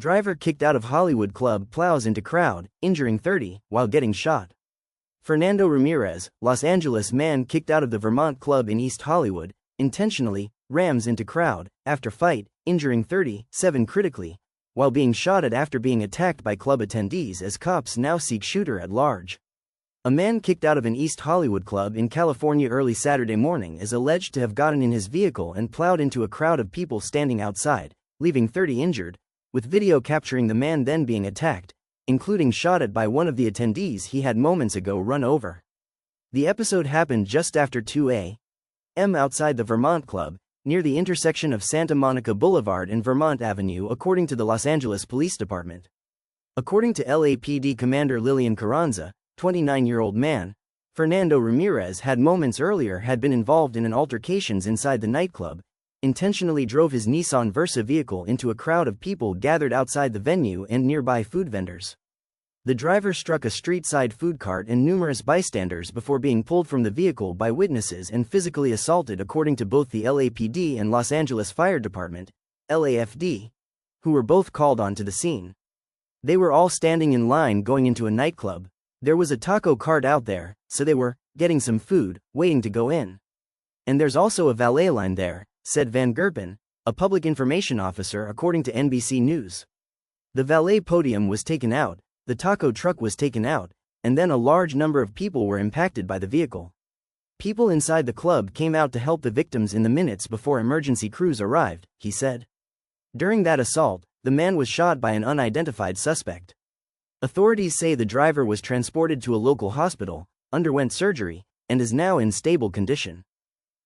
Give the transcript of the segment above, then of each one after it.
Driver kicked out of Hollywood club plows into crowd, injuring 30, while getting shot. Fernando Ramirez, Los Angeles man kicked out of the Vermont club in East Hollywood, intentionally, rams into crowd, after fight, injuring 30, 7 critically, while being shot at after being attacked by club attendees as cops now seek shooter at large. A man kicked out of an East Hollywood club in California early Saturday morning is alleged to have gotten in his vehicle and plowed into a crowd of people standing outside, leaving 30 injured, with video capturing the man then being attacked, including shot at by one of the attendees he had moments ago run over. The episode happened just after 2 a.m. outside the Vermont club, near the intersection of Santa Monica Boulevard and Vermont Avenue, according to the Los Angeles Police Department. According to LAPD Commander Lillian Carranza, 29-year-old man, Fernando Ramirez had moments earlier had been involved in an altercations inside the nightclub, intentionally drove his Nissan Versa vehicle into a crowd of people gathered outside the venue and nearby food vendors. The driver struck a street-side food cart and numerous bystanders before being pulled from the vehicle by witnesses and physically assaulted, according to both the LAPD and Los Angeles Fire Department, LAFD, who were both called on to the scene. They were all standing in line going into a nightclub. There was a taco cart out there, so they were getting some food, waiting to go in. And there's also a valet line there, said Van Gerpen, a public information officer, according to NBC News. The valet podium was taken out, the taco truck was taken out, and then a large number of people were impacted by the vehicle. People inside the club came out to help the victims in the minutes before emergency crews arrived, he said. During that assault, the man was shot by an unidentified suspect. Authorities say the driver was transported to a local hospital, underwent surgery, and is now in stable condition.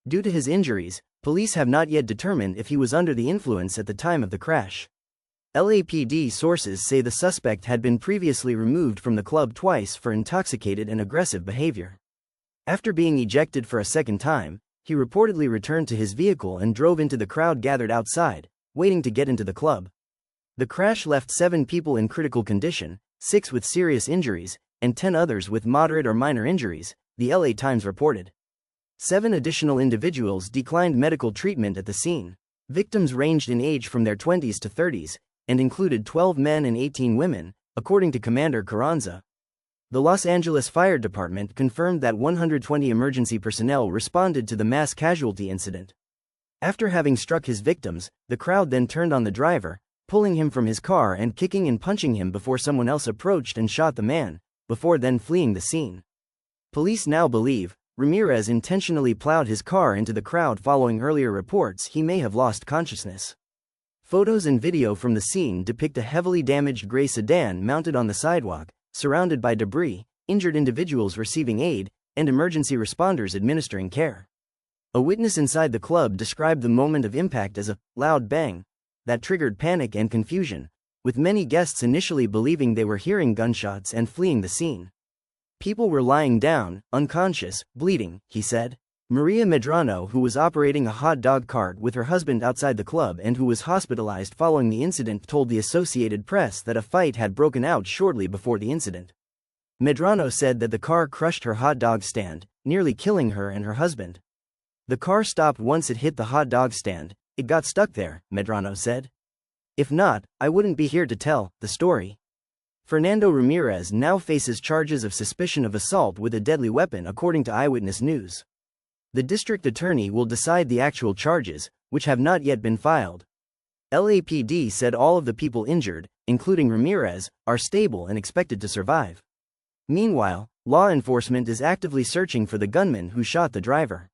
Due to his injuries, police have not yet determined if he was under the influence at the time of the crash. LAPD sources say the suspect had been previously removed from the club twice for intoxicated and aggressive behavior. After being ejected for a second time, he reportedly returned to his vehicle and drove into the crowd gathered outside, waiting to get into the club. The crash left 7 people in critical condition, 6 with serious injuries, and 10 others with moderate or minor injuries, the LA Times reported. 7 additional individuals declined medical treatment at the scene. Victims ranged in age from their 20s to 30s, and included 12 men and 18 women, according to Commander Carranza. The Los Angeles Fire Department confirmed that 120 emergency personnel responded to the mass casualty incident. After having struck his victims, the crowd then turned on the driver, pulling him from his car and kicking and punching him before someone else approached and shot the man, before then fleeing the scene. Police now believe Ramirez intentionally plowed his car into the crowd following earlier reports he may have lost consciousness. Photos and video from the scene depict a heavily damaged gray sedan mounted on the sidewalk, surrounded by debris, injured individuals receiving aid, and emergency responders administering care. A witness inside the club described the moment of impact as a loud bang that triggered panic and confusion, with many guests initially believing they were hearing gunshots and fleeing the scene. People were lying down, unconscious, bleeding, he said. Maria Medrano, who was operating a hot dog cart with her husband outside the club and who was hospitalized following the incident, told the Associated Press that a fight had broken out shortly before the incident. Medrano said that the car crushed her hot dog stand, nearly killing her and her husband. The car stopped once it hit the hot dog stand. It got stuck there, Medrano said. If not, I wouldn't be here to tell the story. Fernando Ramirez now faces charges of suspicion of assault with a deadly weapon, according to Eyewitness News. The district attorney will decide the actual charges, which have not yet been filed. LAPD said all of the people injured, including Ramirez, are stable and expected to survive. Meanwhile, law enforcement is actively searching for the gunman who shot the driver.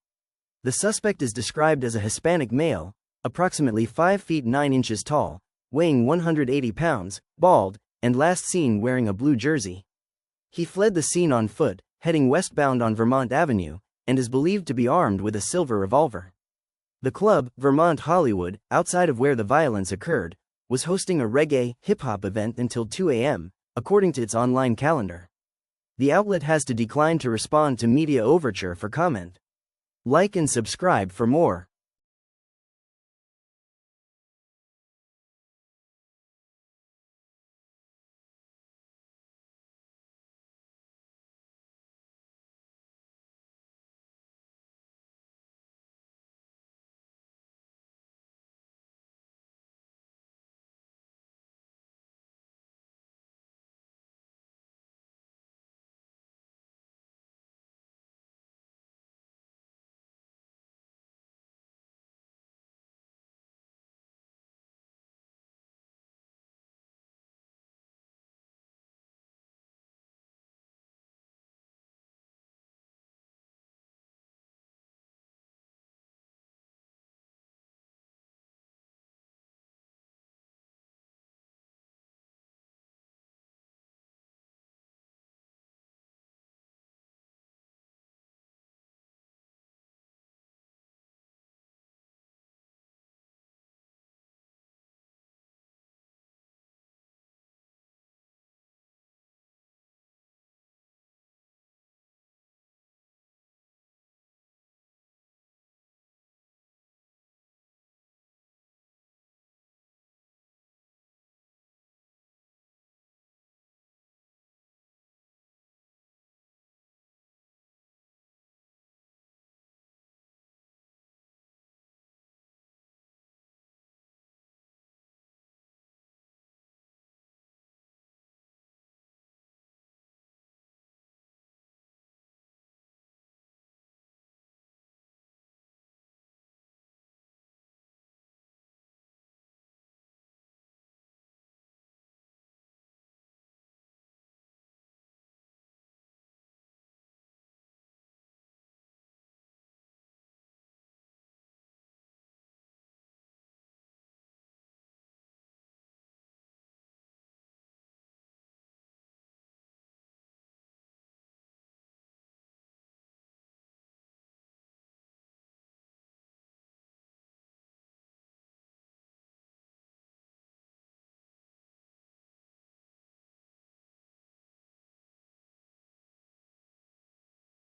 The suspect is described as a Hispanic male, approximately 5 feet 9 inches tall, weighing 180 pounds, bald, and last seen wearing a blue jersey. He fled the scene on foot, heading westbound on Vermont Avenue, and is believed to be armed with a silver revolver. The club, Vermont Hollywood, outside of where the violence occurred, was hosting a reggae, hip-hop event until 2 a.m., according to its online calendar. The outlet has to decline to respond to media overture for comment. Like and subscribe for more.